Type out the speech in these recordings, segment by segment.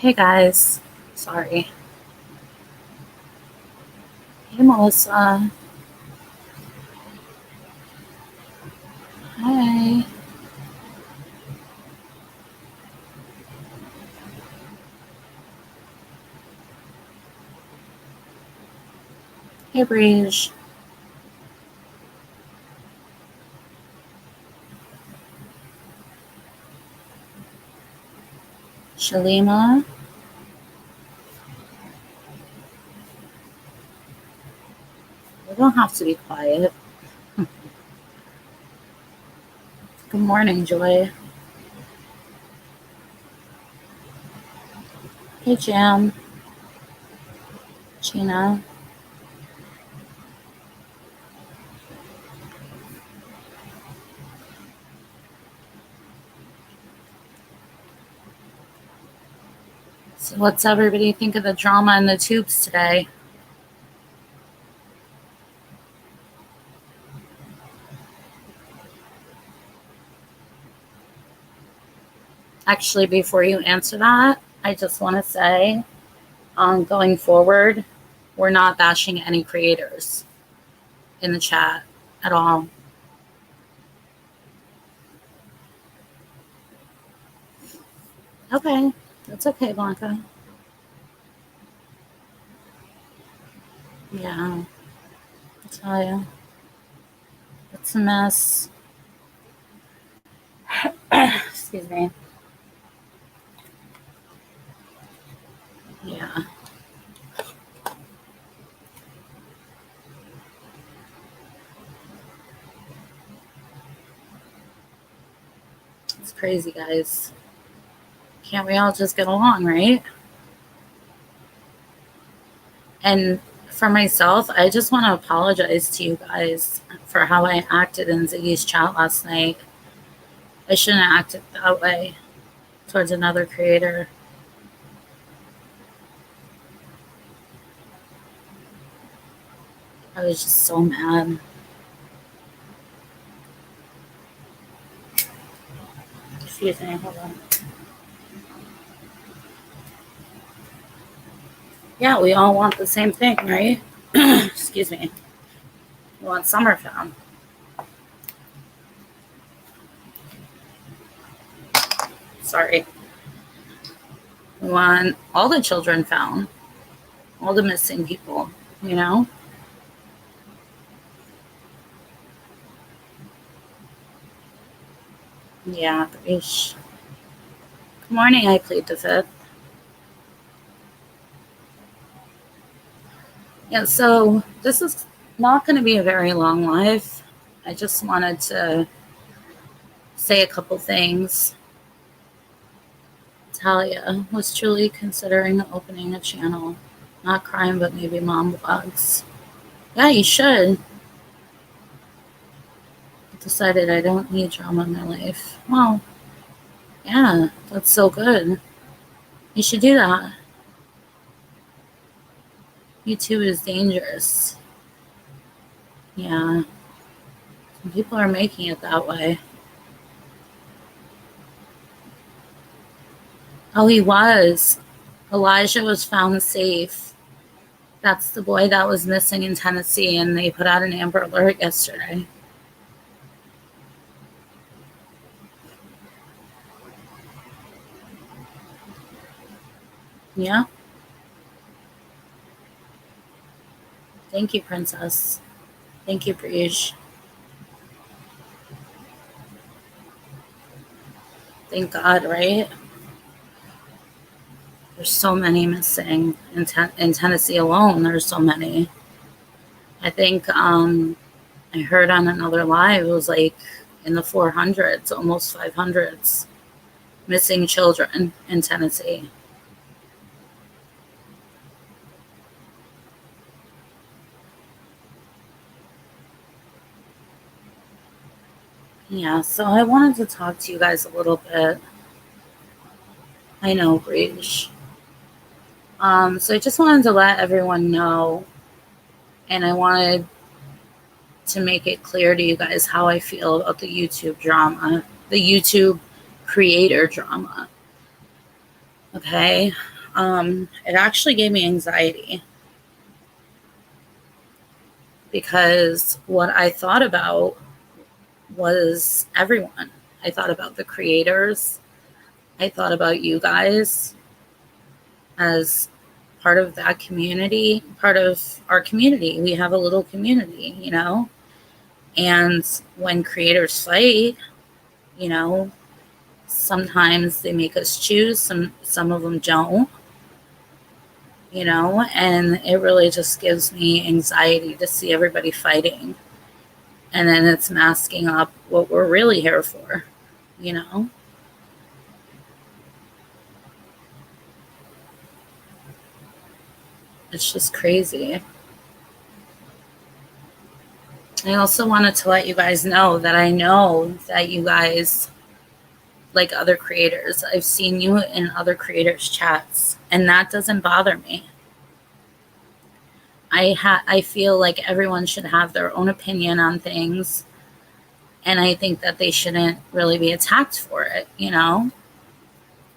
Hey guys, sorry. Hey Melissa. Hi. Hey Breege. Shalima. You don't have to be quiet. Good morning, Joy. Hey Jam. Gina. So what's everybody think of the drama in the tubes today? Actually, before you answer that, I just want to say, going forward, we're not bashing any creators in the chat at all. Okay, that's okay, Blanca. Yeah, I'll tell you. It's a mess. Excuse me. Yeah. It's crazy, guys. Can't we all just get along, right? And for myself, I just want to apologize to you guys for how I acted in Ziggy's chat last night. I shouldn't have acted that way towards another creator. I was just so mad. Excuse me, hold on. Yeah, we all want the same thing, right? Excuse me. We want summer found. Sorry. We want all the children found, all the missing people, you know? Yeah, Good morning, I plead the fifth. Yeah, so this is not going to be a very long live. I just wanted to say a couple things. Talia was truly considering opening a channel. Not crime, but maybe mom vlogs. Yeah, you should. I decided I don't need drama in my life. Well, yeah, that's so good. You should do that. YouTube is dangerous. Yeah, some people are making it that way. Oh, he was. Elijah was found safe. That's the boy that was missing in Tennessee, and they put out an Amber Alert yesterday. Yeah. Thank you, Princess. Thank you, Breege. Thank God, right? There's so many missing in Tennessee alone. There's so many. I think I heard on another live, it was like in the 400s, almost 500s, missing children in Tennessee. Yeah, so I wanted to talk to you guys a little bit. I know, Breege. So I just wanted to let everyone know, and I wanted to make it clear to you guys how I feel about the YouTube drama, the YouTube creator drama. Okay? it actually gave me anxiety because what I thought about was everyone. I thought about the creators. I thought about you guys as part of that community, part of our community. We have a little community, you know? And when creators fight, you know, sometimes they make us choose, some of them don't, you know, and it really just gives me anxiety to see everybody fighting. And then it's masking up what we're really here for, you know? It's just crazy. I also wanted to let you guys know that I know that you guys like other creators. I've seen you in other creators' chats, and that doesn't bother me. I feel like everyone should have their own opinion on things, and I think that they shouldn't really be attacked for it, you know?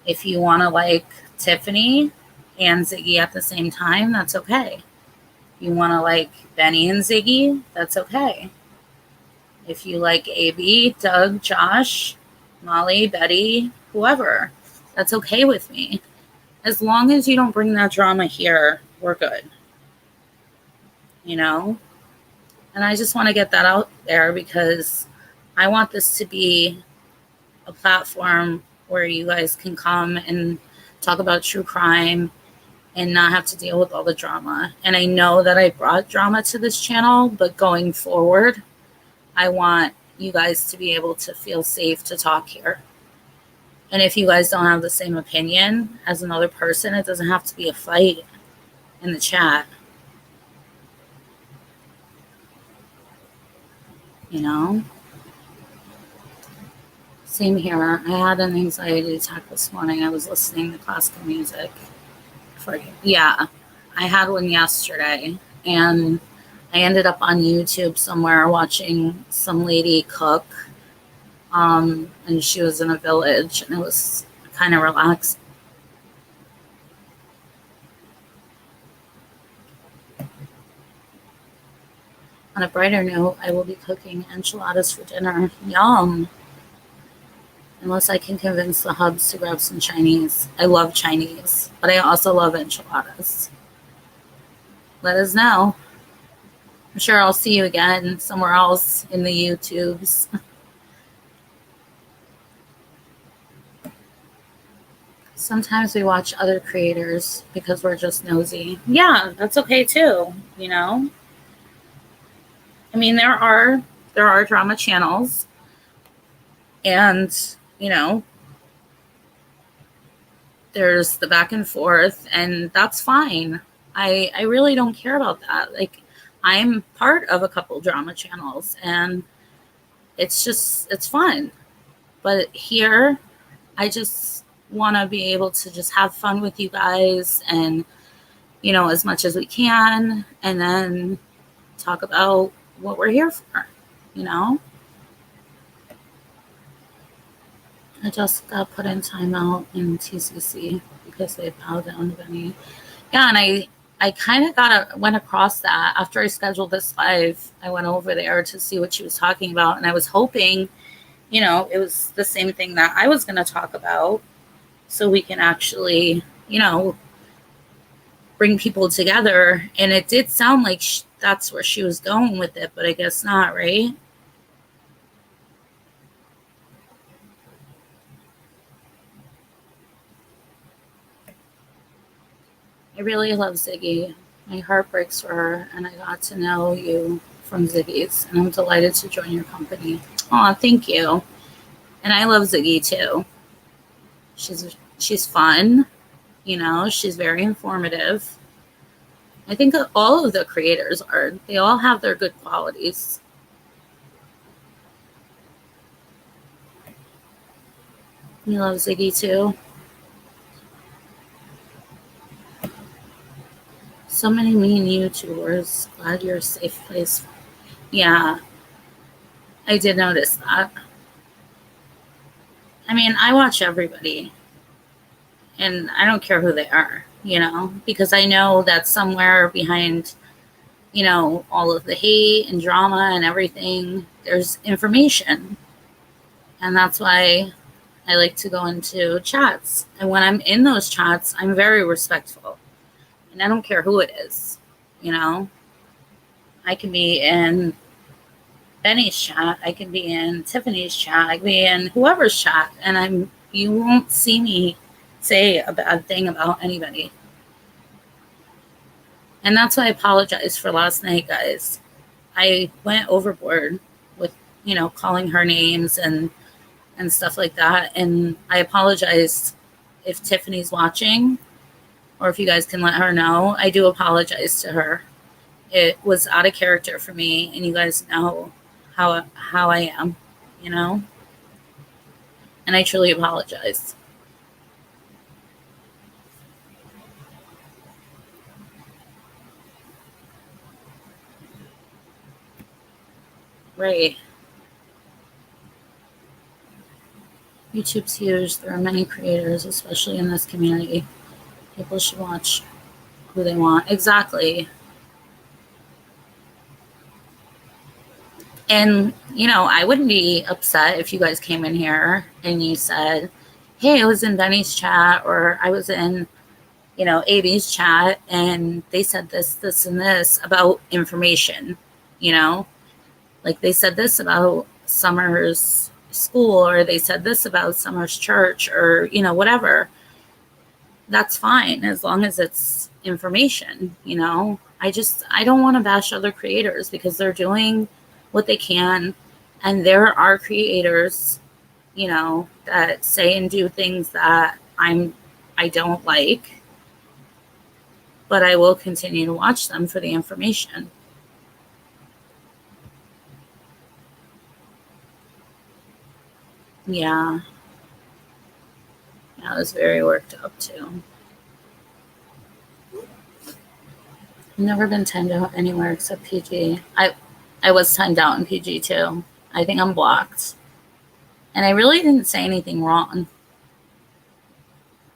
If you want to like Tiffany and Ziggy at the same time, that's okay. You want to like Benny and Ziggy, that's okay. If you like AB, Doug, Josh, Molly, Betty, whoever, that's okay with me. As long as you don't bring that drama here, we're good. You know? And I just want to get that out there because I want this to be a platform where you guys can come and talk about true crime and not have to deal with all the drama. And I know that I brought drama to this channel, but going forward, I want you guys to be able to feel safe to talk here. And if you guys don't have the same opinion as another person, it doesn't have to be a fight in the chat. You know? Same here. I had an anxiety attack this morning. I was listening to classical music. Yeah, I had one yesterday. And I ended up on YouTube somewhere watching some lady cook. And she was in a village, and it was kind of relaxing. On a brighter note, I will be cooking enchiladas for dinner. Yum. Unless I can convince the hubs to grab some Chinese. I love Chinese, but I also love enchiladas. Let us know. I'm sure I'll see you again somewhere else in the YouTubes. Sometimes we watch other creators because we're just nosy. Yeah, that's okay too, you know? I mean, there are drama channels, and, you know, there's the back and forth, and that's fine. I really don't care about that. Like, I'm part of a couple drama channels, and it's fun. But here, I just want to be able to just have fun with you guys and, you know, as much as we can, and then talk about what we're here for, you know? I just got put in timeout in TCC because they bowed down to Benny. Yeah, and I kind of went across that after I scheduled this live. I went over there to see what she was talking about, and I was hoping, you know, it was the same thing that I was going to talk about, so we can actually, you know, bring people together. And it did sound like that's where she was going with it, but I guess not, right? I really love Ziggy. My heart breaks for her, and I got to know you from Ziggy's, and I'm delighted to join your company. Oh, thank you. And I love Ziggy too. She's fun, you know, she's very informative. I think all of the creators they all have their good qualities. You love Ziggy too. So many mean YouTubers. Glad you're a safe place. Yeah, I did notice that. I mean, I watch everybody. And I don't care who they are, because I know that somewhere behind, all of the hate and drama and everything, there's information. And that's why I like to go into chats. And when I'm in those chats, I'm very respectful. And I don't care who it is. You know, I can be in Benny's chat, I can be in Tiffany's chat, I can be in whoever's chat, and you won't see me say a bad thing about anybody. And that's why I apologize for last night, guys. I went overboard with, calling her names and stuff like that. And I apologize if Tiffany's watching, or if you guys can let her know. I do apologize to her. It was out of character for me, and you guys know how I am, you know? And I truly apologize. Right. YouTube's huge. There are many creators, especially in this community. People should watch who they want. Exactly. And, I wouldn't be upset if you guys came in here and you said, hey, I was in Benny's chat, or I was in, AB's chat, and they said this, this, and this about information, like they said this about Summer's school, or they said this about Summer's church, or, whatever. That's fine as long as it's information, I don't want to bash other creators because they're doing what they can. And there are creators, that say and do things that I don't like, but I will continue to watch them for the information. Yeah. Yeah, I was very worked up too. I've never been timed out anywhere except PG. I was timed out in PG too. I think I'm blocked. And I really didn't say anything wrong.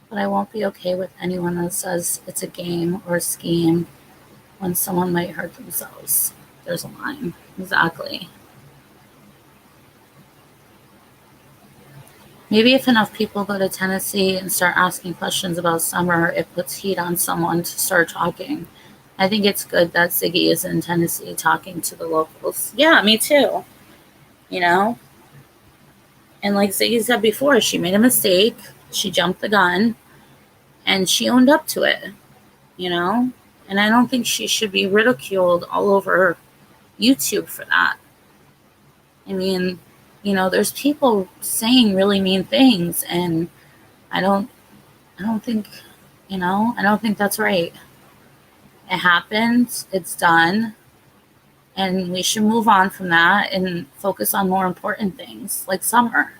But I won't be okay with anyone that says it's a game or a scheme when someone might hurt themselves. There's a line. Exactly. Maybe if enough people go to Tennessee and start asking questions about Summer, it puts heat on someone to start talking. I think it's good that Ziggy is in Tennessee talking to the locals. Yeah, me too. You know? And like Ziggy said before, she made a mistake. She jumped the gun and she owned up to it, you know? And I don't think she should be ridiculed all over YouTube for that. I mean, there's people saying really mean things, and I don't think, I don't think that's right. It happened, it's done, and we should move on from that and focus on more important things like Summer.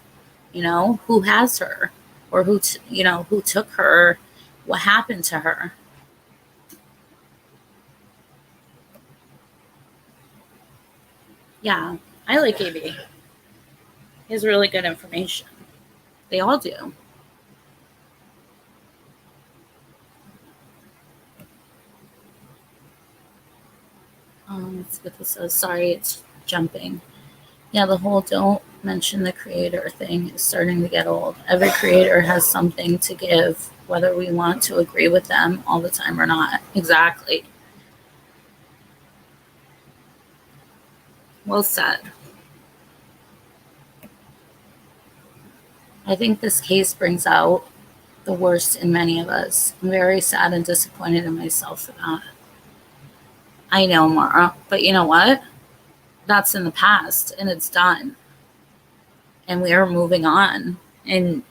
Who has her, or who took her, what happened to her. Yeah, I like AB. He has really good information. They all do. Let's see what this says. Sorry, it's jumping. Yeah, the whole don't mention the creator thing is starting to get old. Every creator has something to give, whether we want to agree with them all the time or not. Exactly. Well said. I think this case brings out the worst in many of us. I'm very sad and disappointed in myself for that. I know, Mara, but you know what? That's in the past and it's done. And we are moving on. And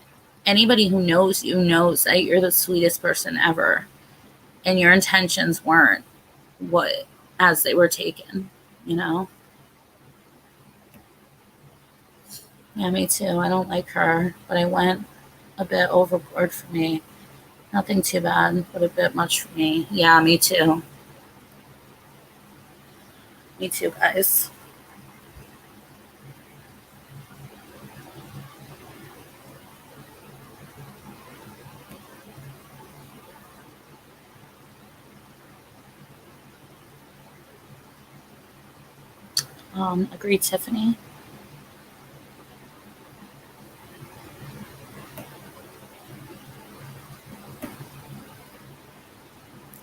anybody who knows you knows that you're the sweetest person ever. And your intentions weren't what as they were taken, you know? Yeah, me too. I don't like her, but I went a bit overboard for me. Nothing too bad, but a bit much for me. Yeah, me too. Me too, guys. Agreed, Tiffany.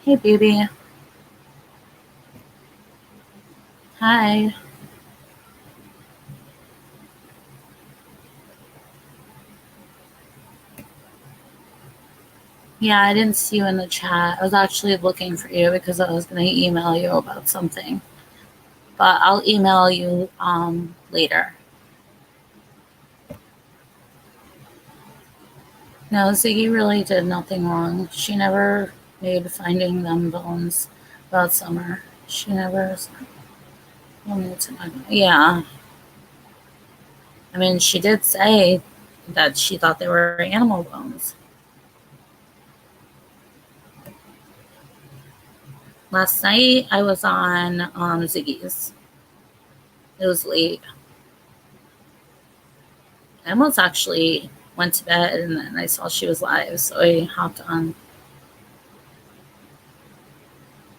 Hey, baby. Hi. Yeah, I didn't see you in the chat. I was actually looking for you because I was going to email you about something. But I'll email you later. No, Ziggy really did nothing wrong. She never made finding them bones about Summer. She never. Yeah. I mean, she did say that she thought they were animal bones. Last night I was on Ziggy's. It was late. I almost actually went to bed and then I saw she was live, so I hopped on.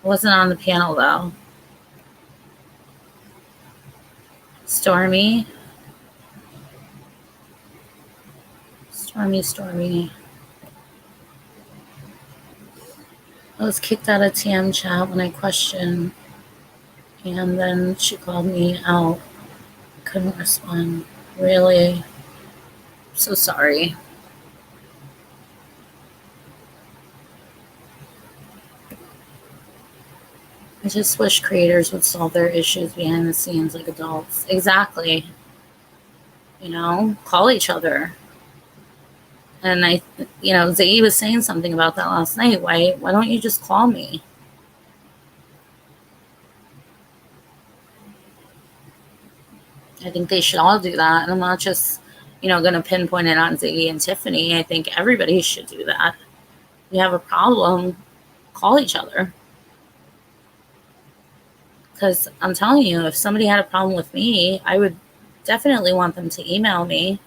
I wasn't on the panel though. Stormy. Stormy. I was kicked out of TM chat when I questioned, and then she called me out. Couldn't respond. Really? So sorry. I just wish creators would solve their issues behind the scenes like adults. Exactly. Call each other. And Ziggy was saying something about that last night. Why don't you just call me? I think they should all do that. And I'm not just, going to pinpoint it on Ziggy and Tiffany. I think everybody should do that. If you have a problem, call each other. Because I'm telling you, if somebody had a problem with me, I would definitely want them to email me,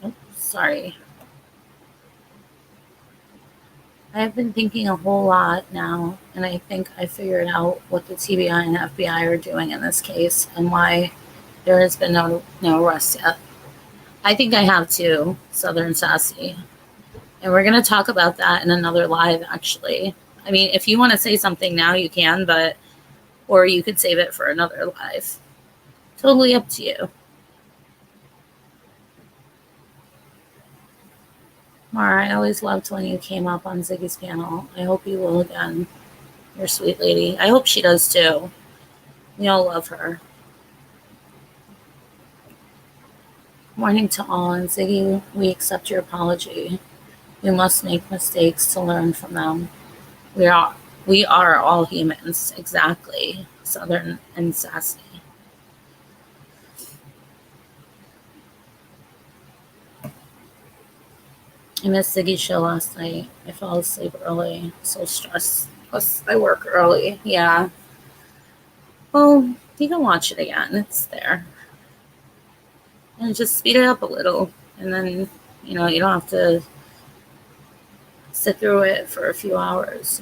Oh, sorry. I've been thinking a whole lot now, and I think I figured out what the TBI and FBI are doing in this case and why there has been no arrest yet. I think I have too, Southern Sassy. And we're going to talk about that in another live, actually. I mean, if you want to say something now, you can, or you could save it for another live. Totally up to you. Mara, I always loved when you came up on Ziggy's panel. I hope you will again. You're a sweet lady. I hope she does too. We all love her. Morning to all, and Ziggy, we accept your apology. You must make mistakes to learn from them. We are all humans, exactly. Southern and sassy. I missed Ziggy's show last night. I fell asleep early. So stressed. Plus, I work early. Yeah. Well, you can watch it again. It's there. And just speed it up a little. And then, you don't have to sit through it for a few hours,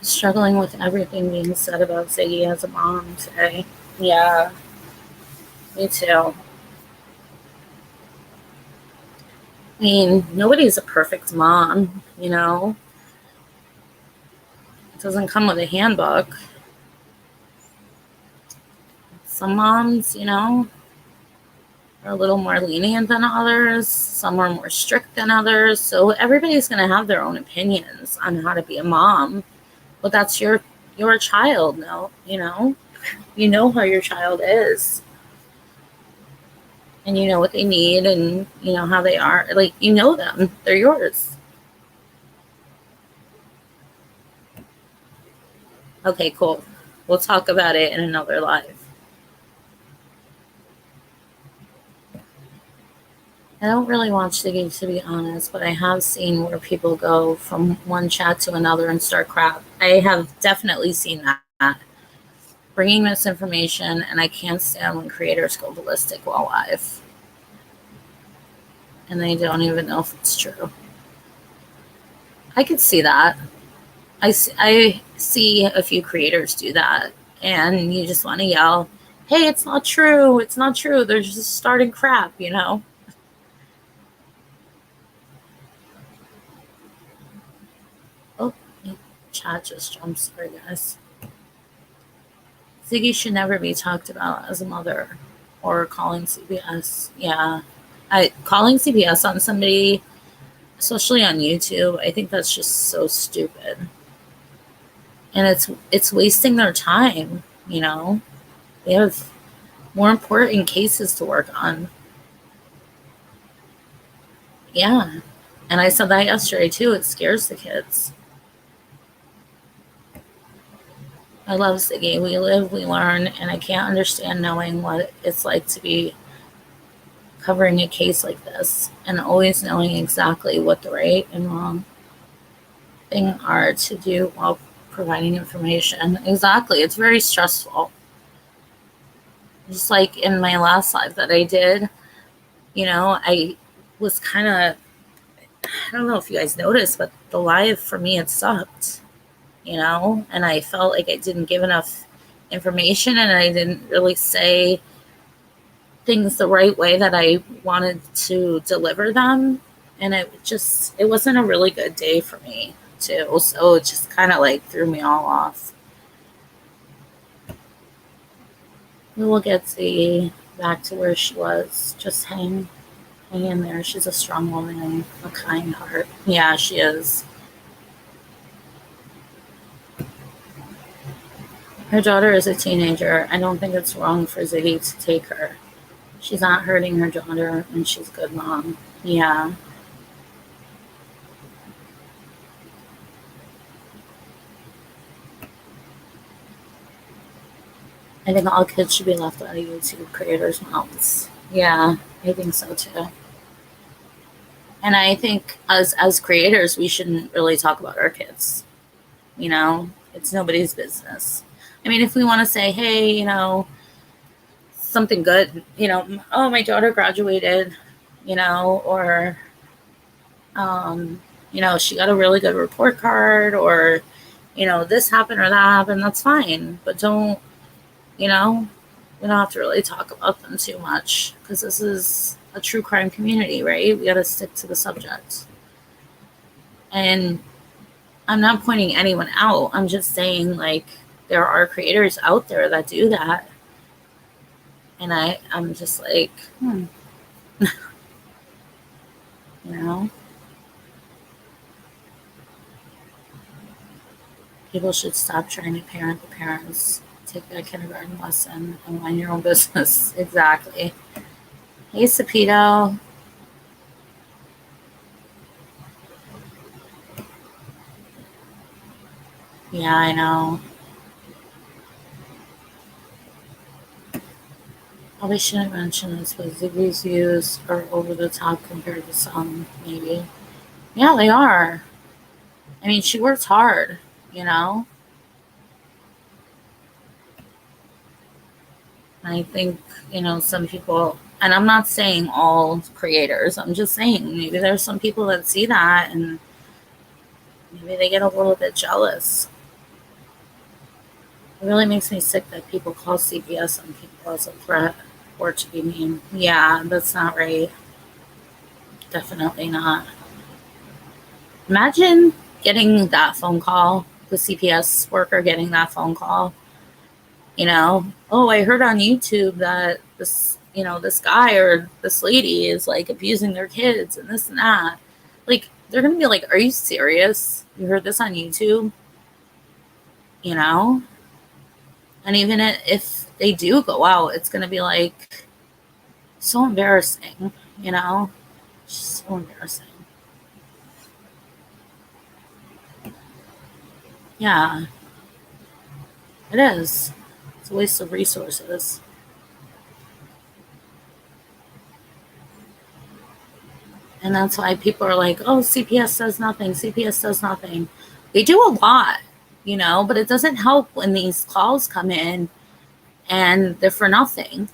Struggling with everything being said about Ziggy as a mom today. Yeah, me too. I mean, nobody's a perfect mom, It doesn't come with a handbook. Some moms, are a little more lenient than others. Some are more strict than others. So everybody's going to have their own opinions on how to be a mom. But that's your child, no, You know how your child is. And you know what they need and you know how they are. Like, you know them. They're yours. Okay, cool. We'll talk about it in another live. I don't really watch the game, to be honest, but I have seen where people go from one chat to another and start crap. I have definitely seen that. bringing misinformation, and I can't stand when creators go ballistic while live. And they don't even know if it's true. I could see that. I see a few creators do that, and you just want to yell, hey, it's not true. It's not true. They're just starting crap, you know? Oh, chat just jumped. Sorry, guys. Ziggy should never be talked about as a mother or calling CBS. Yeah. Calling CBS on somebody, especially on YouTube, I think that's just so stupid. And it's wasting their time, you know? They have more important cases to work on. Yeah. And I said that yesterday too. It scares the kids. I love Ziggy. We live, we learn, and I can't understand knowing what it's like to be covering a case like this and always knowing exactly what the right and wrong thing are to do while providing information. Exactly. It's very stressful. Just like in my last live that I did, you know, I was kind of, I don't know if you guys noticed, but the live for me, it sucked, you know, and I felt like I didn't give enough information and I didn't really say things the right way that I wanted to deliver them. And it wasn't a really good day for me too. So it just kind of like threw me all off. We will get Z back to where she was. Just hang in there. She's a strong woman and a kind heart. Yeah, she is. Her daughter is a teenager. I don't think it's wrong for Ziggy to take her. She's not hurting her daughter, and she's a good mom. Yeah. I think all kids should be left out of YouTube creators' mouths. Yeah, I think so too. And I think as creators, we shouldn't really talk about our kids. You know, it's nobody's business. I mean, if we want to say, hey, you know, something good, you know, oh, my daughter graduated, you know, or, you know, she got a really good report card, or, you know, this happened or that happened, that's fine. But don't, you know, we don't have to really talk about them too much because this is a true crime community, right? We got to stick to the subject. And I'm not pointing anyone out. I'm just saying, like, there are creators out there that do that. And I'm just like, you know, people should stop trying to parent the parents. Take that kindergarten lesson and mind your own business. Exactly. Hey, Sapito. Yeah, I know. Probably shouldn't mention this, but Ziggy's views are over the top compared to some, maybe. Yeah, they are. I mean, she works hard, you know? I think, you know, some people, and I'm not saying all creators, I'm just saying maybe there's some people that see that and maybe they get a little bit jealous. It really makes me sick that people call CPS on people as a threat or to be mean. Yeah, that's not right. Definitely not. Imagine getting that phone call, the CPS worker getting that phone call. You know, oh, I heard on YouTube that this, you know, this guy or this lady is like abusing their kids and this and that. Like, they're going to be like, are you serious? You heard this on YouTube? You know? And even if they do go out, it's going to be like so embarrassing, you know? Just so embarrassing. Yeah, it is. It's a waste of resources. And that's why people are like, oh, CPS does nothing. CPS does nothing. They do a lot, you know, but it doesn't help when these calls come in and they're for nothing,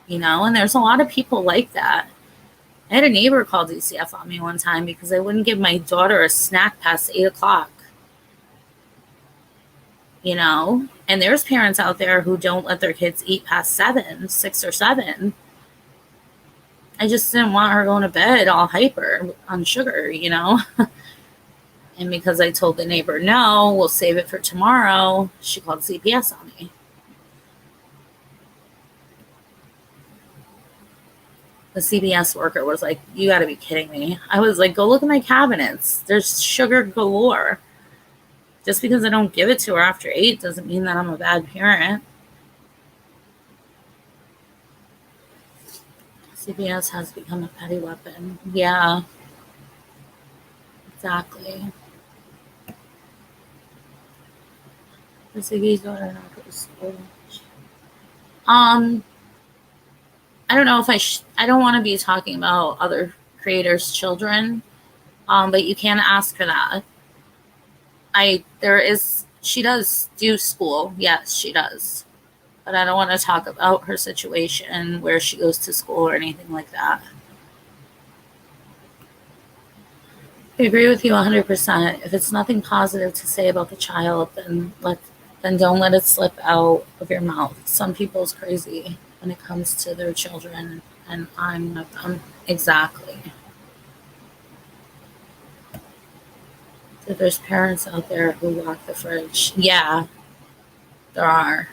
and there's a lot of people like that. I had a neighbor call DCF on me one time because I wouldn't give my daughter a snack past 8 o'clock, and there's parents out there who don't let their kids eat past 6 or 7. I just didn't want her going to bed all hyper on sugar, And because I told the neighbor, no, we'll save it for tomorrow, she called CPS on me. The CPS worker was like, you got to be kidding me. I was like, go look at my cabinets. There's sugar galore. Just because I don't give it to her after 8 doesn't mean that I'm a bad parent. CPS has become a petty weapon. Yeah, exactly. Ziggy's daughter not go to school. I don't know if I don't want to be talking about other creators' children, but you can ask her that. She does do school. Yes, she does. But I don't want to talk about her situation, where she goes to school or anything like that. I agree with you 100%. If it's nothing positive to say about the child, then don't let it slip out of your mouth. Some people's crazy when it comes to their children, and I'm one of them. Exactly. So there's parents out there who lock the fridge. Yeah, there are.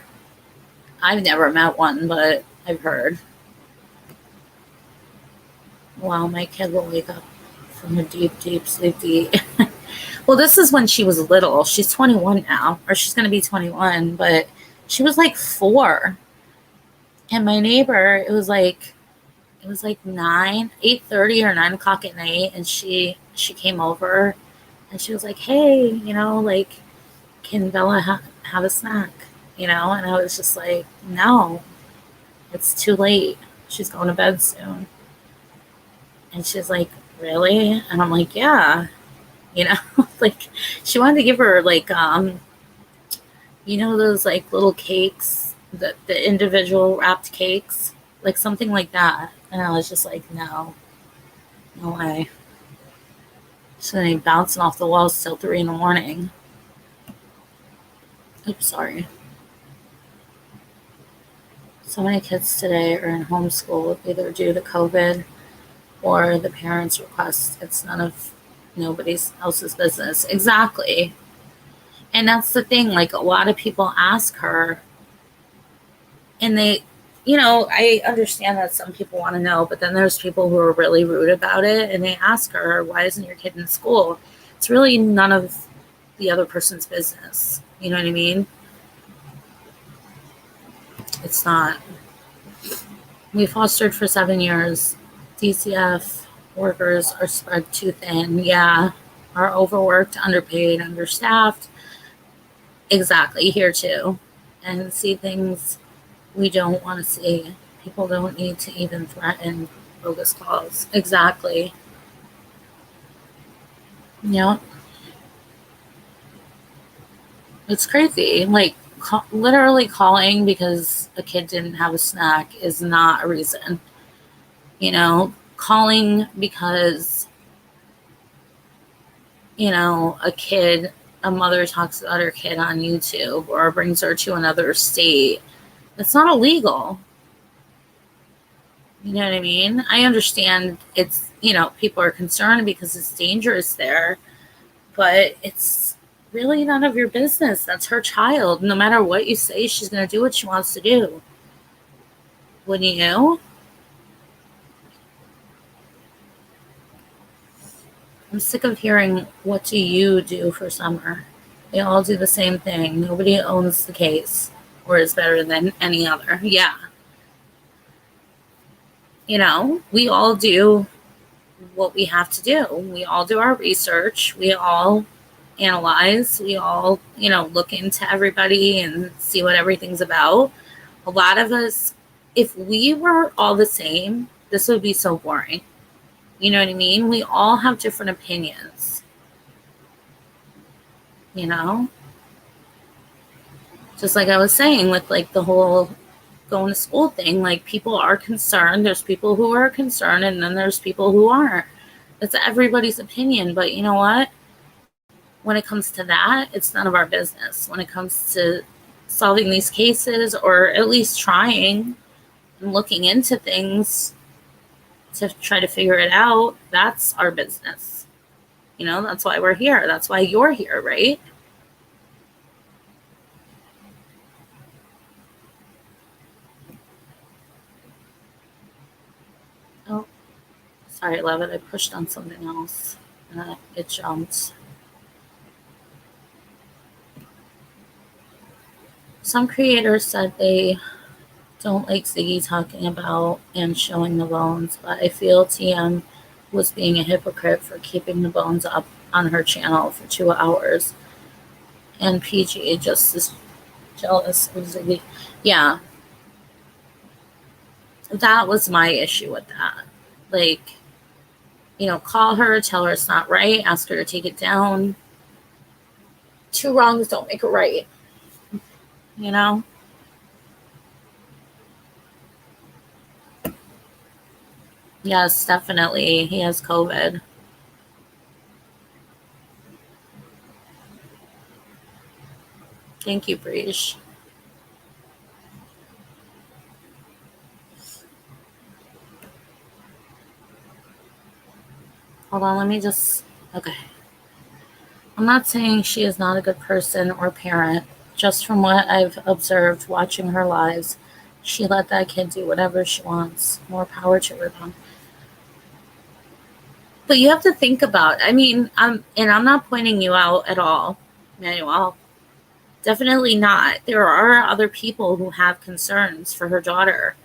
I've never met one, but I've heard. Wow, my kid will wake up from a deep, deep sleep to eat. Well, this is when she was little. She's 21 now, or she's going to be 21, but she was like 4. And my neighbor, it was like 8:30 or 9 o'clock at night, and she came over, and she was like, hey, like, can Bella have a snack? And I was just like, no, it's too late. She's going to bed soon. And she's like, really? And I'm like, yeah. Like, she wanted to give her, like, those, like, little cakes, the individual wrapped cakes, like something like that. And I was just like, no way. So they bouncing off the walls till 3 a.m. Oops, sorry. So many kids today are in homeschool, either due to COVID or the parents' request. It's nobody else's business. Exactly. And that's the thing, like, a lot of people ask her, and they, I understand that some people want to know, but then there's people who are really rude about it, and they ask her, why isn't your kid in school? It's really none of the other person's business. You know what I mean? It's not. We fostered for 7 years. DCF workers are spread too thin. Yeah, are overworked, underpaid, understaffed. Exactly, here too. And see things we don't want to see. People don't need to even threaten bogus calls. Exactly. Yep. It's crazy. Like, literally calling because a kid didn't have a snack is not a reason. Calling because, a mother talks about her kid on YouTube or brings her to another state. It's not illegal. You know what I mean? I understand it's, people are concerned because it's dangerous there, but it's really none of your business. That's her child. No matter what you say, she's going to do what she wants to do. Wouldn't you? I'm sick of hearing, what do you do for summer? They all do the same thing. Nobody owns the case or is better than any other. Yeah. We all do what we have to do. We all do our research. We all analyze. We all, look into everybody and see what everything's about. A lot of us, if we were all the same, this would be so boring. You know what I mean? We all have different opinions. Just like I was saying with, like, the whole going to school thing. Like, people are concerned. There's people who are concerned, and then there's people who aren't. It's everybody's opinion. But you know what? When it comes to that, it's none of our business. When it comes to solving these cases, or at least trying and looking into things to try to figure it out, that's our business. You know, that's why we're here. That's why you're here, right? Oh, sorry, love it. I pushed on something else and it jumped. Some creators said they don't like Ziggy talking about and showing the bones, but I feel TM was being a hypocrite for keeping the bones up on her channel for 2 hours. And PG just is jealous of Ziggy. Yeah, that was my issue with that. Like, you know, call her, tell her it's not right, ask her to take it down. Two wrongs don't make a right, you know? Yes, definitely. He has COVID. Thank you, Breesh. Hold on, let me just. Okay. I'm not saying she is not a good person or parent. Just from what I've observed watching her lives, she let that kid do whatever she wants. More power to her, though. But you have to think about, I mean, I'm not pointing you out at all, Manuel. Definitely not. There are other people who have concerns for her daughter.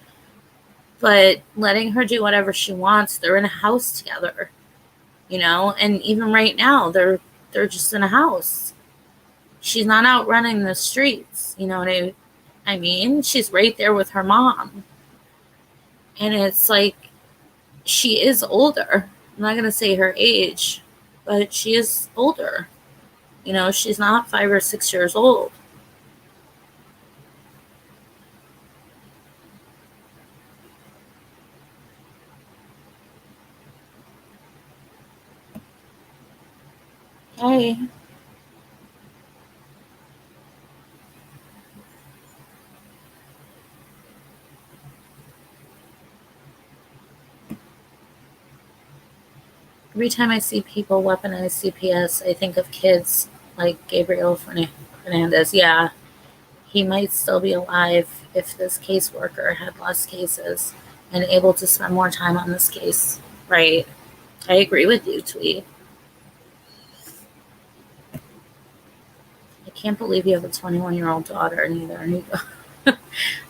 But letting her do whatever she wants, they're in a house together, you know, and even right now they're just in a house. She's not out running the streets, you know what I mean? She's right there with her mom. And it's like, she is older. I'm not gonna say her age, but she is older. You know, she's not 5 or 6 years old. Hey. Every time I see people weaponize CPS, I think of kids like Gabriel Fernandez. Yeah, he might still be alive if this caseworker had less cases and able to spend more time on this case. Right. I agree with you, Tweet. I can't believe you have a 21-year-old daughter neither. I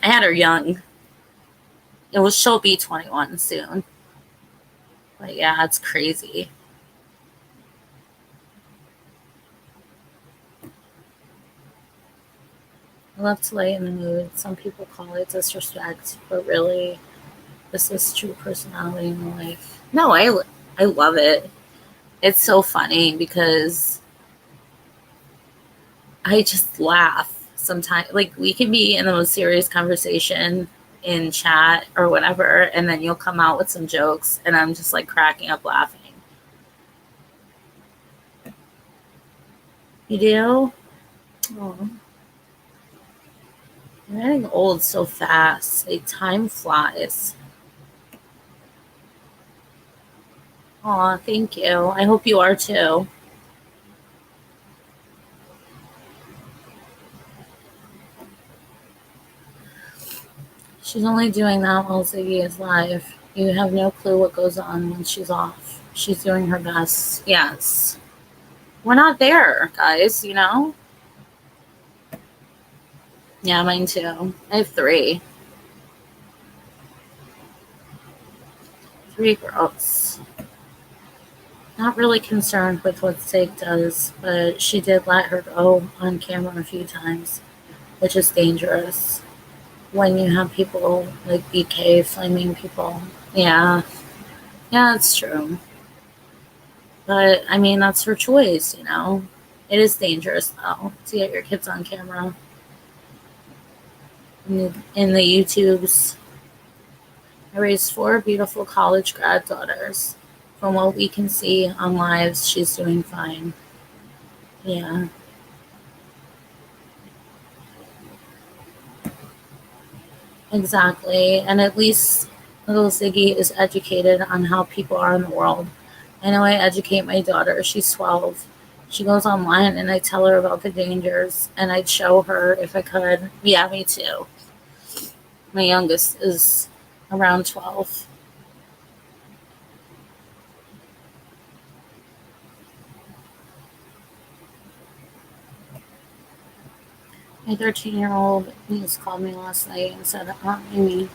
had her young. She'll be 21 soon. But yeah, it's crazy. I love to lighten the mood. Some people call it disrespect, but really, this is true personality in life. No, I love it. It's so funny because I just laugh sometimes. Like, we can be in the most serious conversation in chat or whatever, and then you'll come out with some jokes, and I'm just like cracking up laughing. You do? Oh, you're getting old so fast. Like, time flies. Aw, thank you. I hope you are too. She's only doing that while Ziggy is live. You have no clue what goes on when she's off. She's doing her best. Yes. We're not there, guys, you know? Yeah, mine too. I have three. Three girls. Not really concerned with what Sig does, but she did let her go on camera a few times, which is dangerous when you have people like BK flaming people. Yeah. Yeah, it's true. But I mean, that's her choice, you know? It is dangerous, though, to get your kids on camera. in the YouTubes. I raised 4 beautiful college grad daughters. From what we can see on lives, she's doing fine. Yeah, exactly. And at least little Ziggy is educated on how people are in the world. I know I educate my daughter. She's 12. She goes online and I tell her about the dangers and I'd show her if I could. Yeah, me too. My youngest is around 12. My 13-year-old niece called me last night and said, Aunt Amy,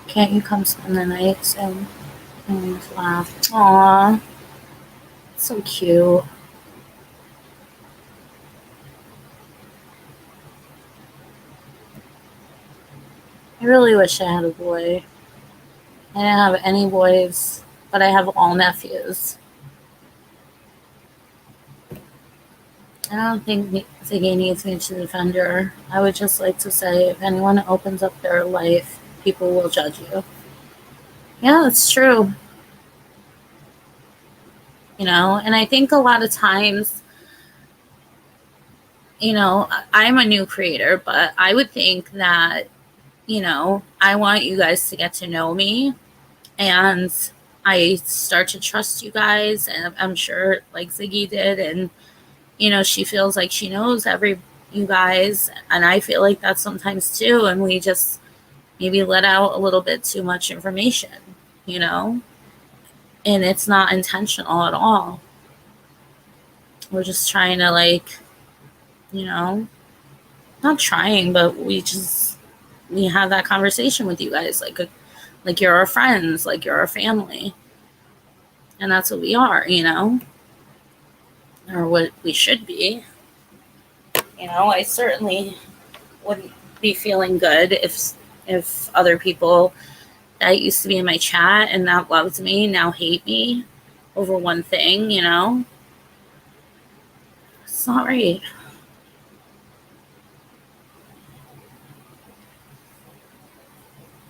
can't you come spend the night? So I laughed. Aw, so cute. I really wish I had a boy. I didn't have any boys, but I have all nephews. I don't think Ziggy needs me to defend her. I would just like to say if anyone opens up their life, people will judge you. Yeah, it's true. And I think a lot of times, I'm a new creator, but I would think that, I want you guys to get to know me and I start to trust you guys. And I'm sure, like Ziggy did, and she feels like she knows you guys, and I feel like that sometimes too, and we just maybe let out a little bit too much information, you know, and it's not intentional at all. We're just trying to you know, not trying, but we have that conversation with you guys like you're our friends, like you're our family, and that's what we are, or what we should be. I certainly wouldn't be feeling good if other people that used to be in my chat and that loved me now hate me over one thing. It's not right.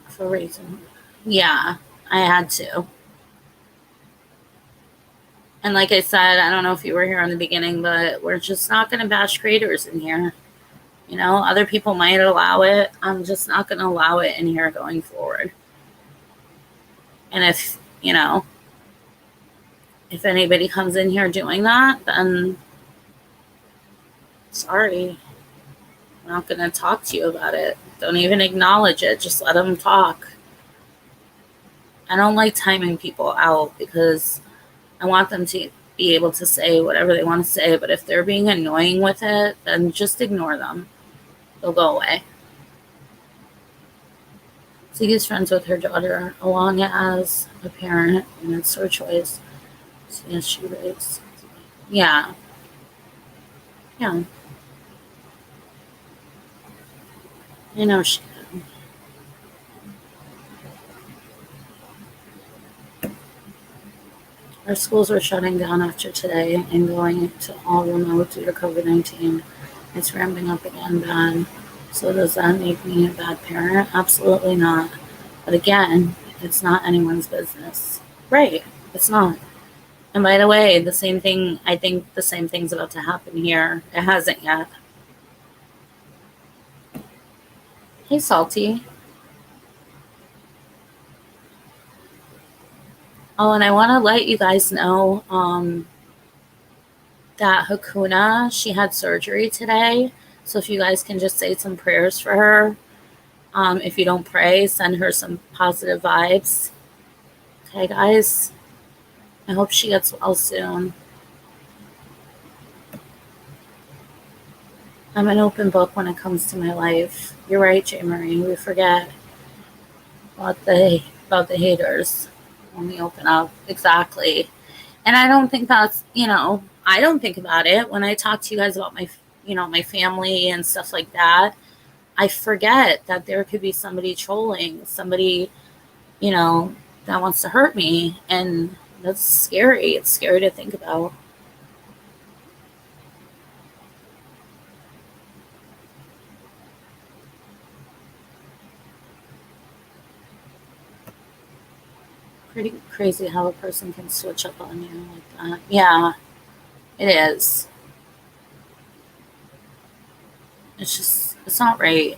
For a reason. Yeah, I had to. And like I said, I don't know if you were here in the beginning, but we're just not going to bash creators in here. Other people might allow it. I'm just not going to allow it in here going forward. And if anybody comes in here doing that, then sorry. I'm not going to talk to you about it. Don't even acknowledge it. Just let them talk. I don't like timing people out because I want them to be able to say whatever they want to say. But if they're being annoying with it, then just ignore them. They'll go away. Ziggy's friends with her daughter, along as a parent, and it's her choice. So yes, she raised. Yeah. Yeah. I know she did. Our schools are shutting down after today and going to all remote due to COVID-19. It's ramping up again bad. So does that make me a bad parent? Absolutely not. But again, it's not anyone's business. Right. It's not. And by the way, I think the same thing's about to happen here. It hasn't yet. Hey, Salty. Oh, and I want to let you guys know that Hakuna, she had surgery today. So if you guys can just say some prayers for her. If you don't pray, send her some positive vibes. Okay, guys? I hope she gets well soon. I'm an open book when it comes to my life. You're right, J. Marie. We forget about the haters when we open up. Exactly. And I don't think I don't think about it when I talk to you guys about my family and stuff like that. I forget that there could be somebody trolling, somebody, that wants to hurt me. And that's scary. It's scary to think about. Pretty crazy how a person can switch up on you like that. Yeah, it is. It's not right.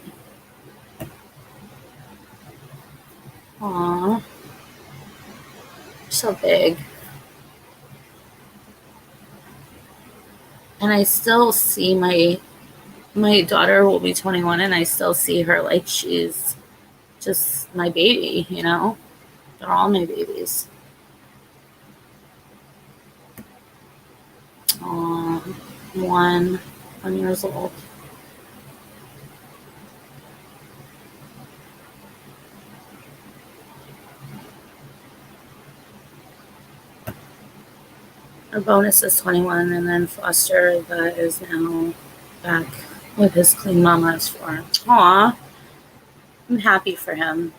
Aw, so big. And I still see my daughter will be 21, and I still see her like she's just my baby, you know? They're all my babies. Aw, 1 years old. Our bonus is 21, and then Foster, that is now back with his clean mama, is 4. Aw, I'm happy for him.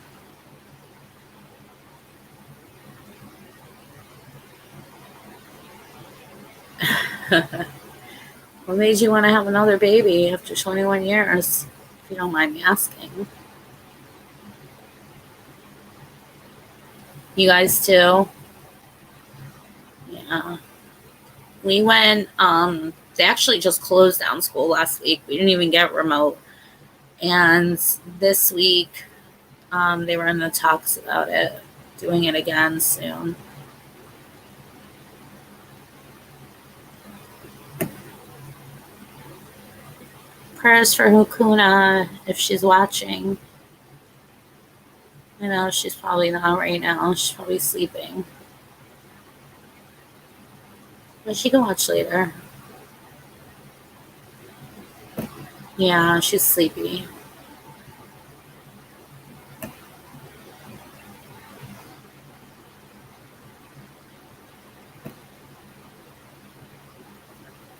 What made you want to have another baby after 21 years, if you don't mind me asking? You guys too? Yeah. We went, they actually just closed down school last week. We didn't even get remote. And this week, they were in the talks about it, doing it again soon. Prayers for Hukuna if she's watching. I know she's probably not right now. She's probably sleeping. But she can watch later. Yeah, she's sleepy.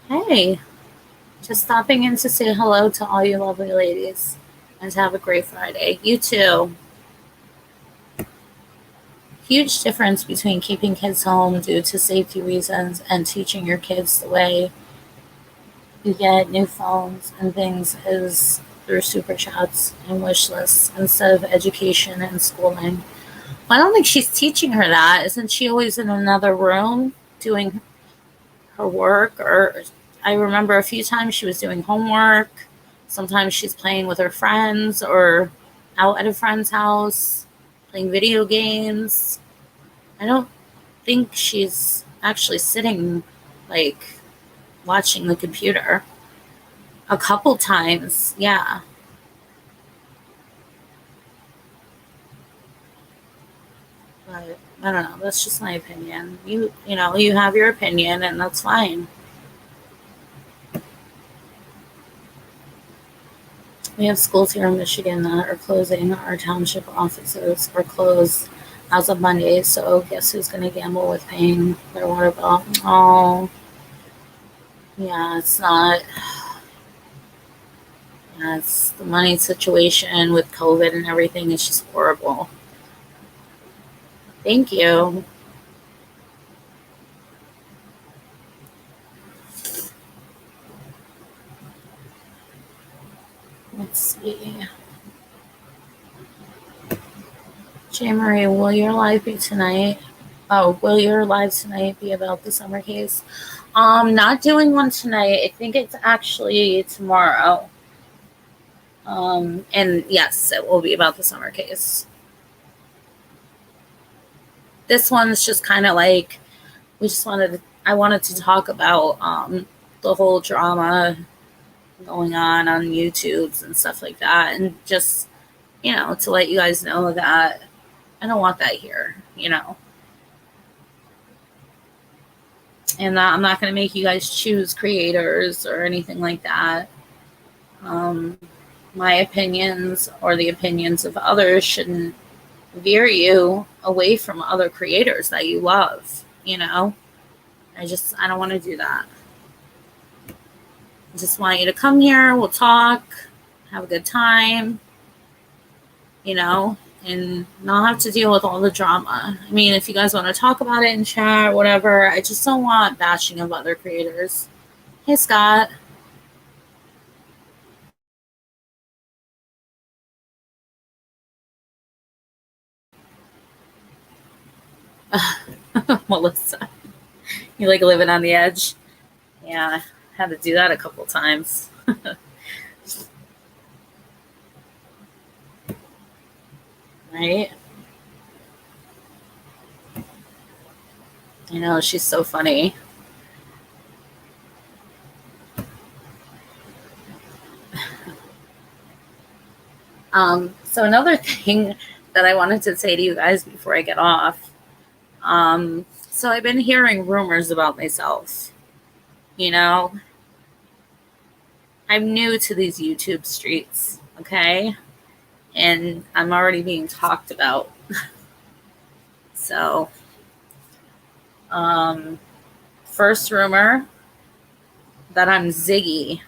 Hey, just stopping in to say hello to all you lovely ladies and to have a great Friday. You too. Huge difference between keeping kids home due to safety reasons and teaching your kids the way you get new phones and things is through super chats and wish lists instead of education and schooling. I don't think she's teaching her that. Isn't she always in another room doing her work? Or I remember a few times she was doing homework. Sometimes she's playing with her friends or out at a friend's house, playing video games. I don't think she's actually sitting, like, watching the computer. A couple times, yeah. But I don't know. That's just my opinion. You have your opinion, and that's fine. We have schools here in Michigan that are closing. Our township offices are closed as of Monday. So guess who's going to gamble with paying their water bill? Oh, yeah, it's not. Yeah, it's the money situation with COVID and everything is just horrible. Thank you. Let's see. J. Marie, will your live be tonight? Oh, will your live tonight be about the summer case? Not doing one tonight. I think it's actually tomorrow. And yes, it will be about the summer case. This one's just kind of like I wanted to talk about the whole drama going on YouTube's and stuff like that, and just to let you guys know that I don't want that here, and that I'm not going to make you guys choose creators or anything like that. Um, my opinions or the opinions of others shouldn't veer you away from other creators that you love. I don't want to do that. I just want you to come here, we'll talk, have a good time, and not have to deal with all the drama. I mean, if you guys want to talk about it in chat or whatever, I just don't want bashing of other creators. Hey, Scott. Melissa, you like living on the edge? Yeah, had to do that a couple times. Right? I know, she's so funny. So another thing that I wanted to say to you guys before I get off. So I've been hearing rumors about myself. You know, I'm new to these YouTube streets, okay? And I'm already being talked about. So, um, first rumor that I'm Ziggy.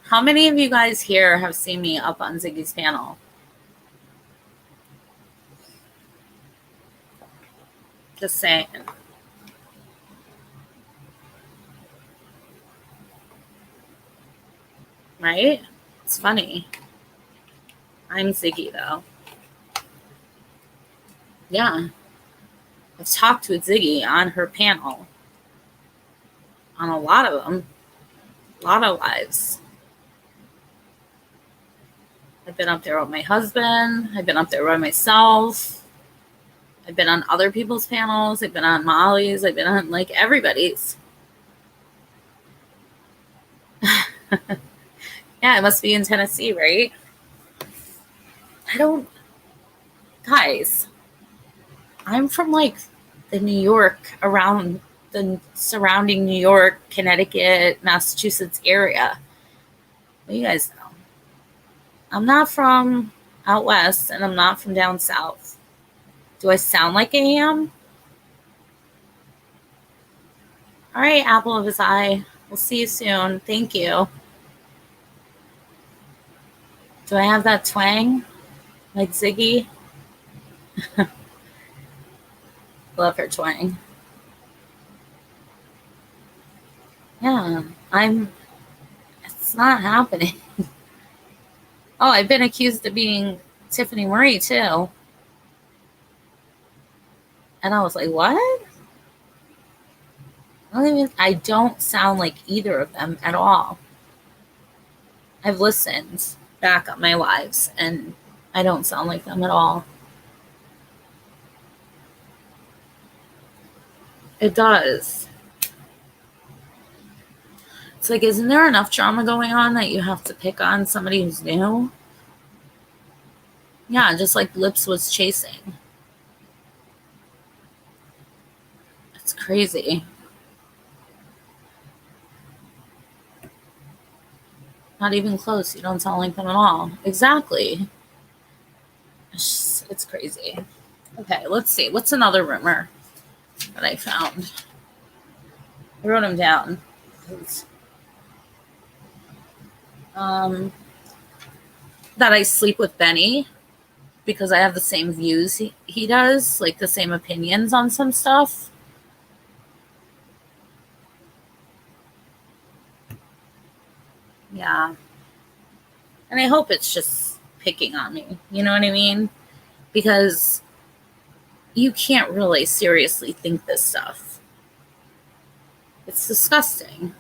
How many of you guys here have seen me up on Ziggy's panel? Just saying, right? It's funny. I'm Ziggy, though. Yeah, I've talked with Ziggy on her panel, on a lot of them, a lot of lives. I've been up there with my husband. I've been up there by myself. I've been on other people's panels. I've been on Molly's. I've been on like everybody's. Yeah, it must be in Tennessee, right? I don't, guys, I'm from like the New York, around the surrounding New York, Connecticut, Massachusetts area. What do you guys know? I'm not from out west and I'm not from down south. Do I sound like I am? All right, apple of his eye. We'll see you soon. Thank you. Do I have that twang like Ziggy? Love her twang. Yeah, it's not happening. Oh, I've been accused of being Tiffany Marie too. And I was like, what? I don't sound like either of them at all. I've listened back on my lives and I don't sound like them at all. It does. It's like, isn't there enough drama going on that you have to pick on somebody who's new? Yeah, just like Lips was chasing. It's crazy. Not even close. You don't sound like them at all. Exactly. It's crazy. Okay, let's see. What's another rumor that I found? I wrote them down. That I sleep with Benny because I have the same views he does, like the same opinions on some stuff. Yeah. And I hope it's just picking on me. You know what I mean? Because you can't really seriously think this stuff. It's disgusting.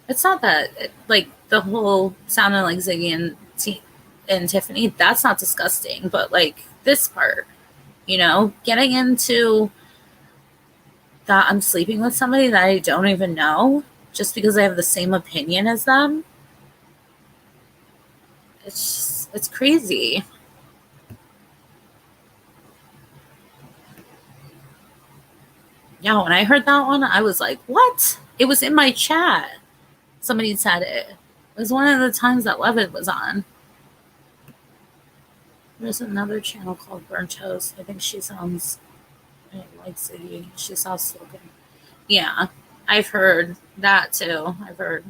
It's not that, like, the whole sounding like Ziggy and Tiffany, that's not disgusting. But, like, this part, getting into that I'm sleeping with somebody that I don't even know just because I have the same opinion as them. It's crazy. Yeah, when I heard that one, I was like, what? It was in my chat. Somebody said it. It was one of the times that Levitt was on. There's another channel called Burnt Toast. I think she sounds like Ziggy. She sounds spoken. Yeah, I've heard that too. I've heard.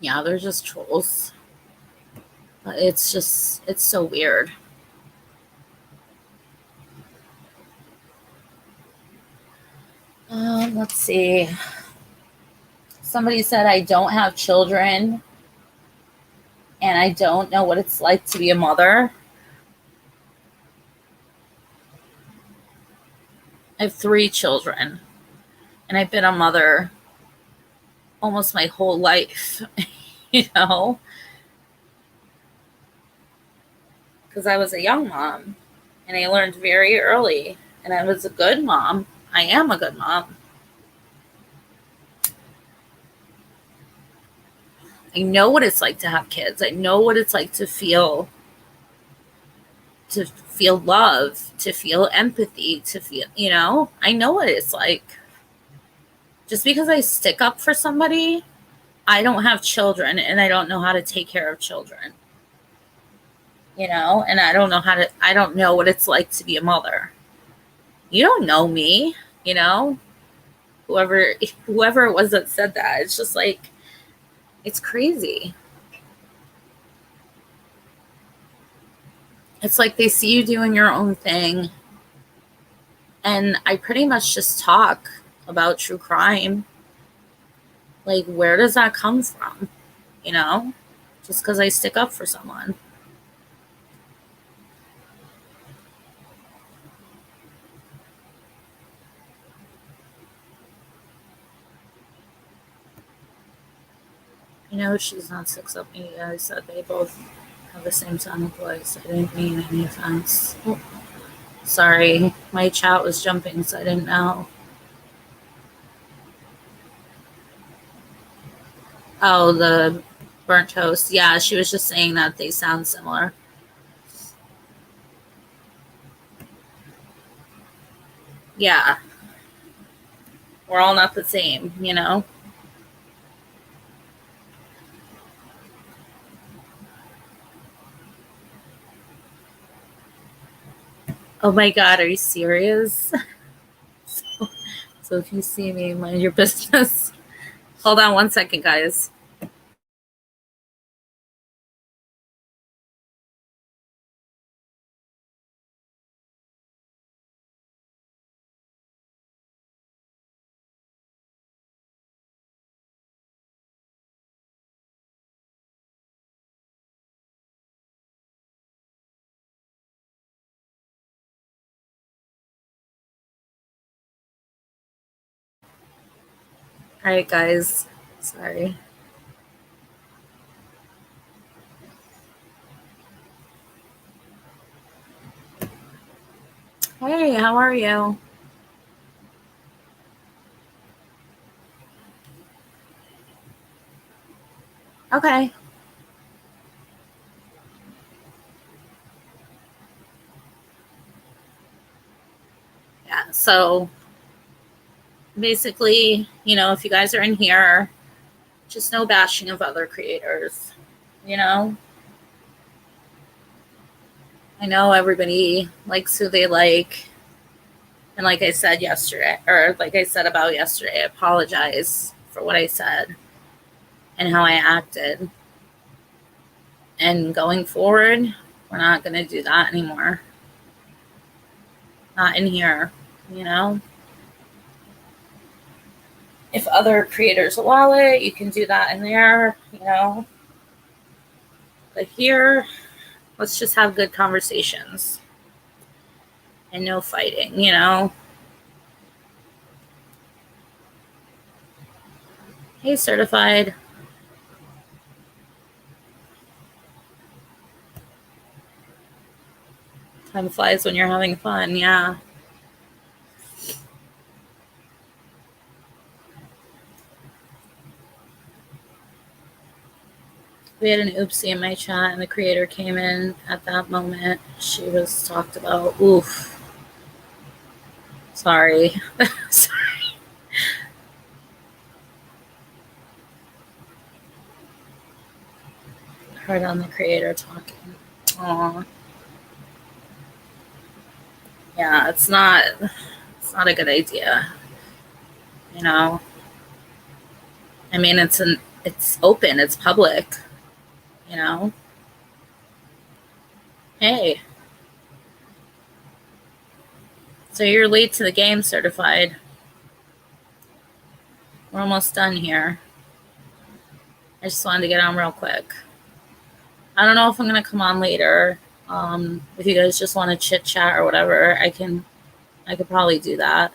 Yeah, they're just trolls. But it's so weird. Let's see. Somebody said I don't have children and I don't know what it's like to be a mother. I have 3 children, and I've been a mother almost my whole life, you know, because I was a young mom and I learned very early, and I was a good mom. I am a good mom. I know what it's like to have kids. I know what it's like to feel love, to feel empathy, to feel, you know, I know what it's like. Just because I stick up for somebody, I don't have children and I don't know how to take care of children, you know, and I don't know what it's like to be a mother. You don't know me, you know, whoever, whoever it was that said that, it's just like, it's crazy. It's like they see you doing your own thing. And I pretty much just talk about true crime. Like, where does that come from? You know, just because I stick up for someone. You know, she's not six up me. I said they both have the same sounding voice. I didn't mean any offense. Oh, sorry, my chat was jumping, so I didn't know. Oh, the burnt toast. Yeah, she was just saying that they sound similar. Yeah, we're all not the same, you know? Oh my God, are you serious? So if you see me, mind your business. Hold on 1 second, guys. All right, guys. Sorry. Hey, how are you? Okay. Yeah. So basically, you know, if you guys are in here, just no bashing of other creators. You know, I know everybody likes who they like. And like I said yesterday, or like I said about yesterday, I apologize for what I said and how I acted. And going forward, we're not going to do that anymore. Not in here, you know? If other creators allow it, you can do that in there, you know? But here, let's just have good conversations and no fighting, you know? Hey, certified. Time flies when you're having fun, yeah. We had an oopsie in my chat, and the creator came in at that moment. She was talked about. Oof. Sorry. Sorry. Heard on the creator talking. Aw. Yeah, it's not a good idea. You know. I mean, it's open, it's public. You know. Hey. So you're late to the game, certified. We're almost done here. I just wanted to get on real quick. I don't know if I'm gonna come on later. If you guys just want to chit chat or whatever, I could probably do that.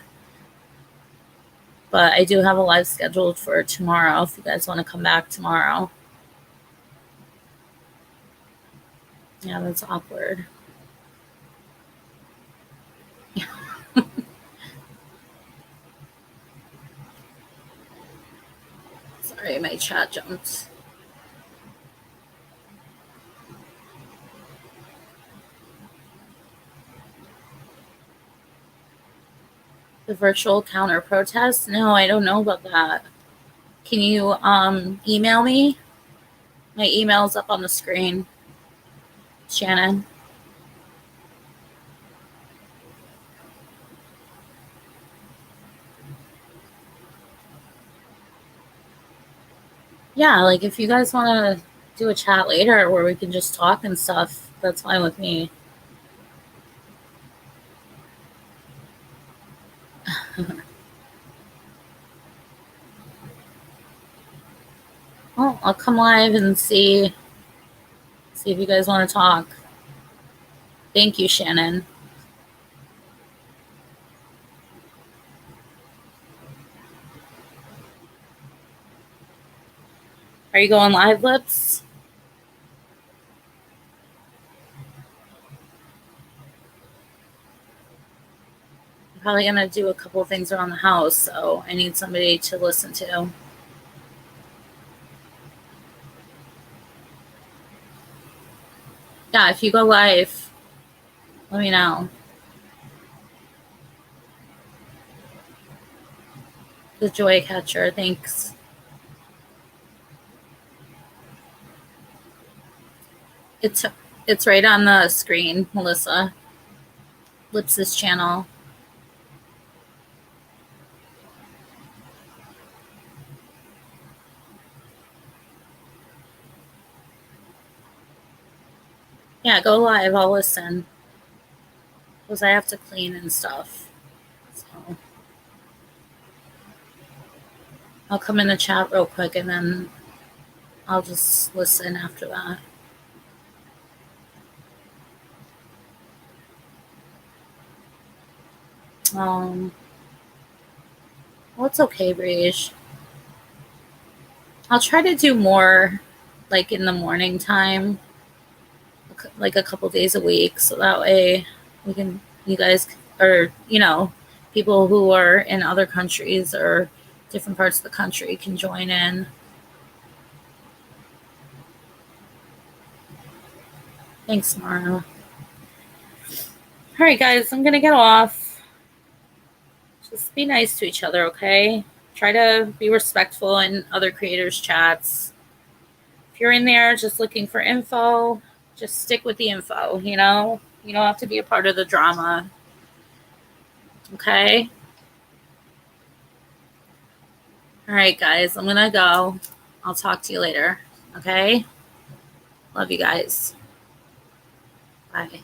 But I do have a live scheduled for tomorrow if you guys want to come back tomorrow. Yeah, that's awkward. Sorry, my chat jumped. The virtual counter protest? No, I don't know about that. Can you email me? My email's up on the screen, Shannon. Yeah, like if you guys want to do a chat later where we can just talk and stuff, that's fine with me. Well, I'll come live and see if you guys want to talk. Thank you, Shannon. Are you going live, Lips? I'm probably going to do a couple of things around the house, so I need somebody to listen to. Yeah, if you go live, let me know. The Joy Catcher, thanks. It's right on the screen, Melissa. Lips' channel. Yeah, go live. I'll listen. Because I have to clean and stuff. So I'll come in the chat real quick and then I'll just listen after that. Well, it's okay, Rage. I'll try to do more like in the morning time, like a couple days a week, so that way you guys, or people who are in other countries or different parts of the country can join in. Thanks, Mara. All right, guys, I'm gonna get off. Just be nice to each other, okay? Try to be respectful in other creators' chats. If you're in there just looking for info, just stick with the info, you don't have to be a part of the drama. Okay? All right, guys, I'm gonna go. I'll talk to you later. Okay? Love you guys. Bye.